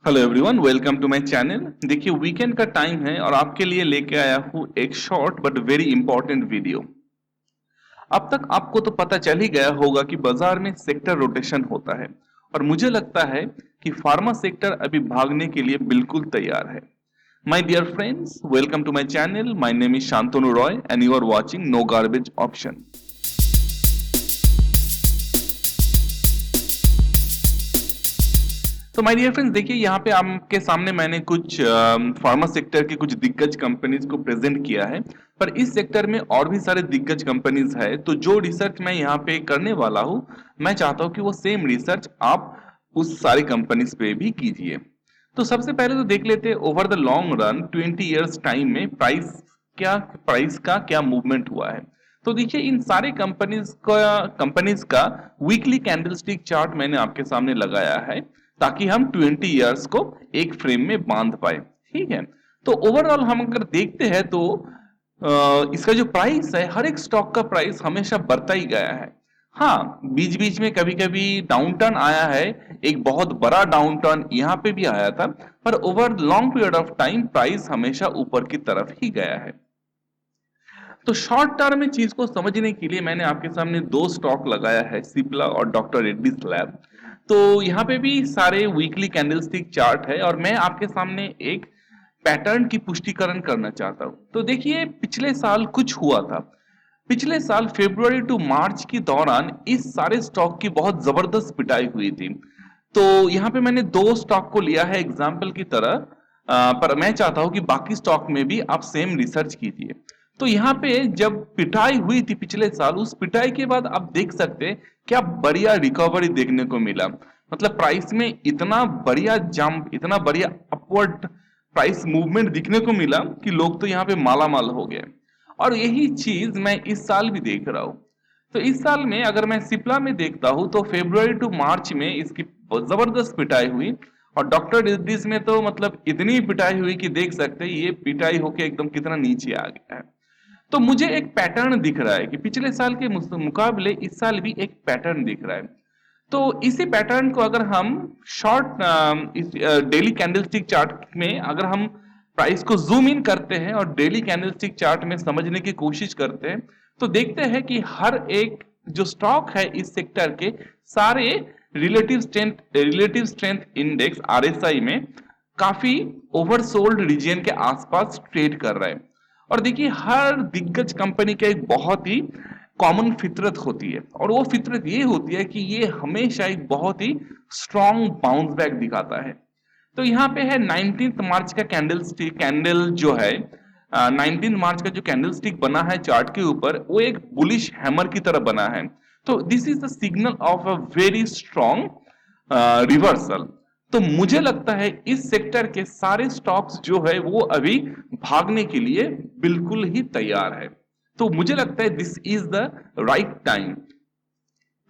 Hello everyone, welcome to my channel. देखिए, weekend का time है और आपके लिए लेके आया हूँ एक short but very important video. अब तक आपको तो पता चल ही गया होगा कि बाजार में सेक्टर रोटेशन होता है और मुझे लगता है कि फार्मा सेक्टर अभी भागने के लिए बिल्कुल तैयार है। My dear friends, welcome to my channel. My name is Shantanu Roy and you are watching no garbage option. तो माय डियर फ्रेंड्स, देखिए यहाँ पे आपके सामने मैंने कुछ फार्मा सेक्टर के कुछ दिग्गज कंपनीज को प्रेजेंट किया है। पर इस सेक्टर में और भी सारे दिग्गज कंपनीज है, तो जो रिसर्च मैं यहाँ पे करने वाला हूँ, मैं चाहता हूँ कि वो सेम रिसर्च आप उस सारी कंपनीज पे भी कीजिए। तो सबसे पहले तो देख लेते हैं over the long run 20 years time में प्राइस का क्या मूवमेंट हुआ है। तो देखिए, इन सारे कंपनीज का वीकली कैंडलस्टिक चार्ट मैंने आपके सामने लगाया है ताकि हम 20 इयर्स को एक फ्रेम में बांध पाए। ठीक है। तो ओवरऑल हम अगर देखते हैं तो इसका जो प्राइस है, हर एक स्टॉक का प्राइस हमेशा बढ़ता ही गया है। हाँ, बीच बीच में कभी कभी डाउनटर्न आया है, एक बहुत बड़ा डाउनटर्न यहाँ पे भी आया था, पर over long period of time price हमेशा ऊपर की तरफ ही गया है। तो शॉर्ट टर्म में चीज को समझने के लिए मैंने आपके सामने दो स्टॉक लगाया है, सिप्ला और डॉक्टर रेड्डीज लैब। तो यहाँ पे भी सारे वीकली कैंडलस्टिक चार्ट है और मैं आपके सामने एक पैटर्न की पुष्टिकरण करना चाहता हूं। तो देखिए, पिछले साल कुछ हुआ था। पिछले साल फरवरी टू मार्च के दौरान इस सारे स्टॉक की बहुत जबरदस्त पिटाई हुई थी। तो यहाँ पे मैंने दो स्टॉक को लिया है एग्जाम्पल की तरह, पर मैं चाहता हूं कि बाकी स्टॉक में भी आप सेम रिसर्च कीजिए। तो यहाँ पे जब पिटाई हुई थी पिछले साल, उस पिटाई के बाद आप देख सकते हैं क्या बढ़िया रिकवरी देखने को मिला। मतलब प्राइस में इतना बढ़िया जंप, इतना बढ़िया अपवर्ड प्राइस मूवमेंट दिखने को मिला कि लोग तो यहाँ पे माला माल हो गए। और यही चीज मैं इस साल भी देख रहा हूं। तो इस साल में अगर मैं सिप्ला में देखता हूं तो फरवरी टू मार्च में इसकी जबरदस्त पिटाई हुई और डॉक्टर रेड्डीज में तो मतलब इतनी पिटाई हुई कि देख सकते हैं ये पिटाई होके एकदम कितना नीचे आ गया है। तो मुझे एक पैटर्न दिख रहा है कि पिछले साल के मुकाबले इस साल भी एक पैटर्न दिख रहा है। तो इसी पैटर्न को अगर हम शॉर्ट डेली कैंडलस्टिक चार्ट में अगर हम प्राइस को जूम इन करते हैं और डेली कैंडलस्टिक चार्ट में समझने की कोशिश करते हैं, तो देखते हैं कि हर एक जो स्टॉक है इस सेक्टर के सारे रिलेटिव स्ट्रेंथ इंडेक्स आरएसआई में काफी ओवरसोल्ड रीजन के आसपास ट्रेड कर रहा है। और देखिए, हर दिग्गज कंपनी का एक बहुत ही कॉमन फितरत होती है और वो फितरत ये होती है कि ये हमेशा एक बहुत ही स्ट्रॉन्ग बाउंस बैक दिखाता है। तो यहाँ पे है 19 मार्च का कैंडल जो है, 19 मार्च का जो कैंडल स्टिक बना है चार्ट के ऊपर, वो एक बुलिश हैमर की तरह बना है। तो this is the signal of a very strong reversal. तो मुझे लगता है इस सेक्टर के सारे स्टॉक्स जो है वो अभी भागने के लिए बिल्कुल ही तैयार है। तो मुझे लगता है this is the right time.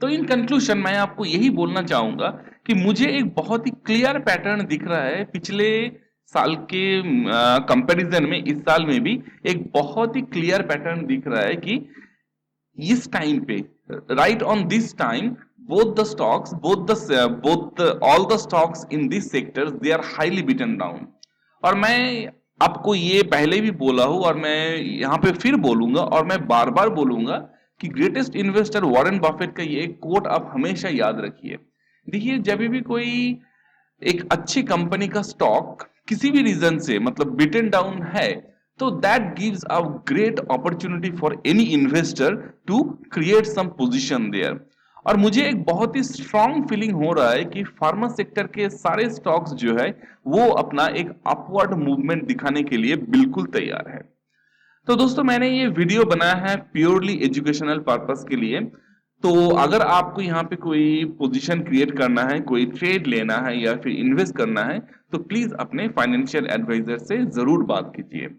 तो इन कंक्लूजन मैं आपको यही बोलना चाहूंगा कि मुझे एक बहुत ही क्लियर पैटर्न दिख रहा है पिछले साल के कंपैरिजन में। इस साल में भी एक बहुत ही क्लियर पैटर्न दिख रहा है कि इस टाइम पे, right on this time, both all the stocks in these sectors they are highly beaten down। और मैं आपको ये पहले भी बोला हूं और मैं यहाँ पे फिर बोलूंगा और मैं बार बार बोलूंगा कि ग्रेटेस्ट इन्वेस्टर वॉरेन बफेट का ये कोट आप हमेशा याद रखिए। देखिए, जब भी कोई एक अच्छी कंपनी का स्टॉक किसी भी रीजन से मतलब बिटन डाउन है, तो that gives a great opportunity for any investor to create some position there. और मुझे एक बहुत ही स्ट्रांग फीलिंग हो रहा है कि फार्मा सेक्टर के सारे स्टॉक्स जो है वो अपना एक अपवर्ड मूवमेंट दिखाने के लिए बिल्कुल तैयार है। तो दोस्तों, मैंने ये वीडियो बनाया है प्योरली एजुकेशनल पर्पस के लिए। तो अगर आपको यहाँ पे कोई पोजीशन क्रिएट करना है, कोई ट्रेड लेना है या फिर इन्वेस्ट करना है, तो प्लीज अपने फाइनेंशियल एडवाइजर से जरूर बात कीजिए।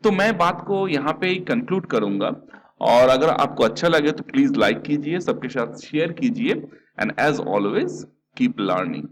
तो मैं बात को यहाँ पे ही कंक्लूड करूंगा और अगर आपको अच्छा लगे तो प्लीज लाइक कीजिए, सबके साथ शेयर कीजिए and as always keep learning.